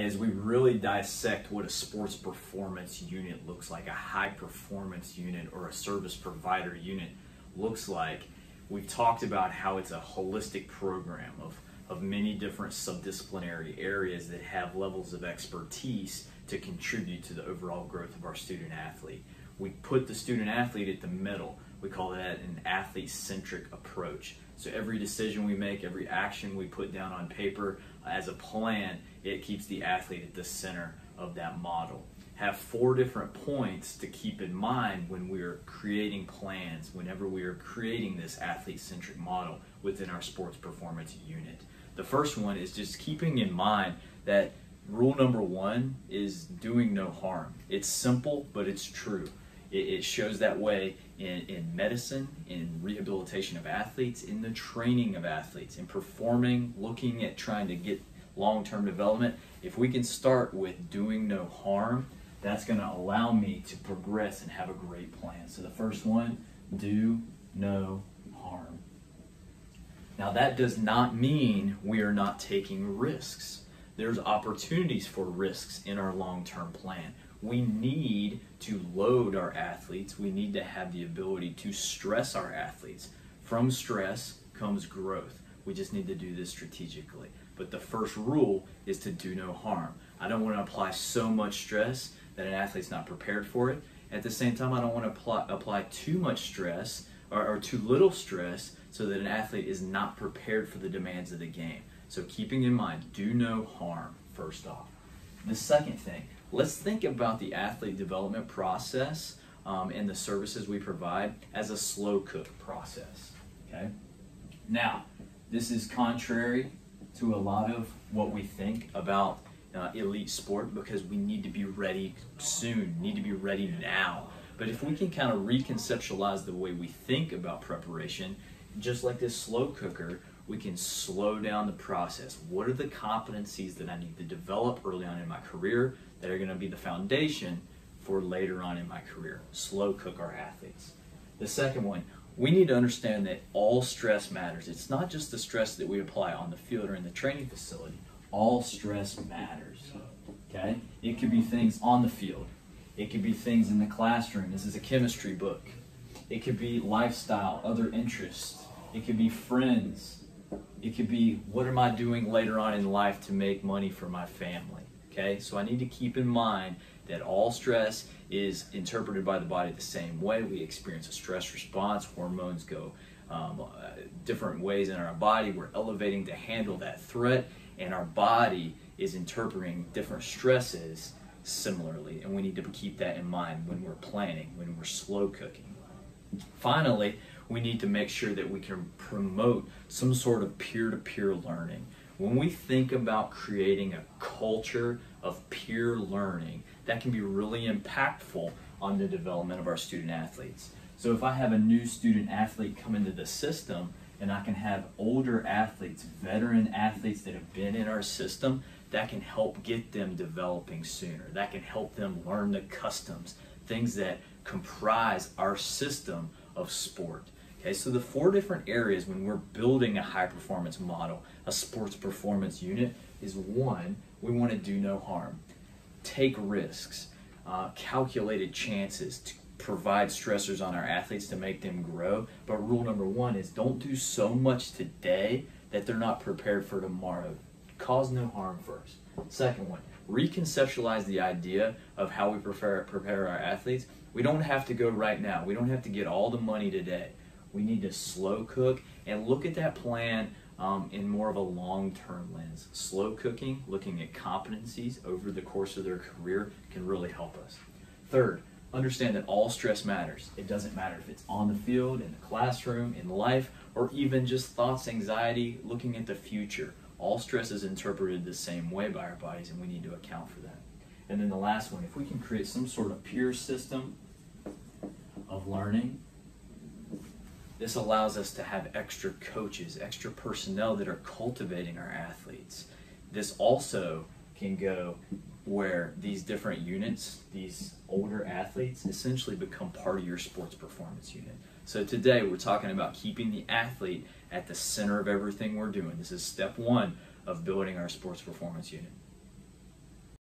as we really dissect what a sports performance unit looks like, a high performance unit or a service provider unit looks like. We've talked about how it's a holistic program of many different subdisciplinary areas that have levels of expertise to contribute to the overall growth of our student athlete. We put the student athlete at the middle. We call that an athlete-centric approach. So every decision we make, every action we put down on paper as a plan, it keeps the athlete at the center of that model. Have 4 different points to keep in mind when we are creating plans, whenever we are creating this athlete-centric model within our sports performance unit. The first one is just keeping in mind that rule number 1 is doing no harm. It's simple, but it's true. It shows that way in medicine, in rehabilitation of athletes, in the training of athletes, in performing, looking at trying to get long-term development. If we can start with doing no harm, that's going to allow me to progress and have a great plan. So the first one, do no harm. Now that does not mean we are not taking risks. There's opportunities for risks in our long-term plan. We need to load our athletes. We need to have the ability to stress our athletes. From stress comes growth. We just need to do this strategically. But the first rule is to do no harm. I don't want to apply so much stress that an athlete's not prepared for it. At the same time, I don't want to apply too much stress or too little stress so that an athlete is not prepared for the demands of the game. So keeping in mind, do no harm first off. The second thing, let's think about the athlete development process and the services we provide as a slow cook process. Okay. Now, this is contrary to a lot of what we think about elite sport because we need to be ready soon, need to be ready now. But if we can kind of reconceptualize the way we think about preparation, just like this slow cooker, we can slow down the process. What are the competencies that I need to develop early on in my career that are going to be the foundation for later on in my career? Slow cook our athletes. The second one, we need to understand that all stress matters. It's not just the stress that we apply on the field or in the training facility. All stress matters. Okay? It could be things on the field. It could be things in the classroom. This is a chemistry book. It could be lifestyle, other interests. It could be friends. It could be, what am I doing later on in life to make money for my family? Okay, so I need to keep in mind that all stress is interpreted by the body the same way. We experience a stress response. Hormones go different ways in our body. We're elevating to handle that threat, and our body is interpreting different stresses similarly, and we need to keep that in mind when we're planning, when we're slow cooking. Finally, we need to make sure that we can promote some sort of peer-to-peer learning. When we think about creating a culture of peer learning, that can be really impactful on the development of our student athletes. So if I have a new student athlete come into the system and I can have older athletes, veteran athletes that have been in our system, that can help get them developing sooner. That can help them learn the customs, things that comprise our system of sport. Okay, so the 4 different areas when we're building a high performance model, a sports performance unit, is 1, we want to do no harm. Take risks, calculated chances to provide stressors on our athletes to make them grow. But rule number 1 is don't do so much today that they're not prepared for tomorrow. Cause no harm first. Second one, reconceptualize the idea of how we prepare our athletes. We don't have to go right now. We don't have to get all the money today. We need to slow cook and look at that plan in more of a long-term lens. Slow cooking, looking at competencies over the course of their career can really help us. Third, understand that all stress matters. It doesn't matter if it's on the field, in the classroom, in life, or even just thoughts, anxiety, looking at the future. All stress is interpreted the same way by our bodies, and we need to account for that. And then the last one, if we can create some sort of peer system of learning, this allows us to have extra coaches, extra personnel that are cultivating our athletes. This also can go where these different units, these older athletes, essentially become part of your sports performance unit. So today we're talking about keeping the athlete at the center of everything we're doing. This is step 1 of building our sports performance unit.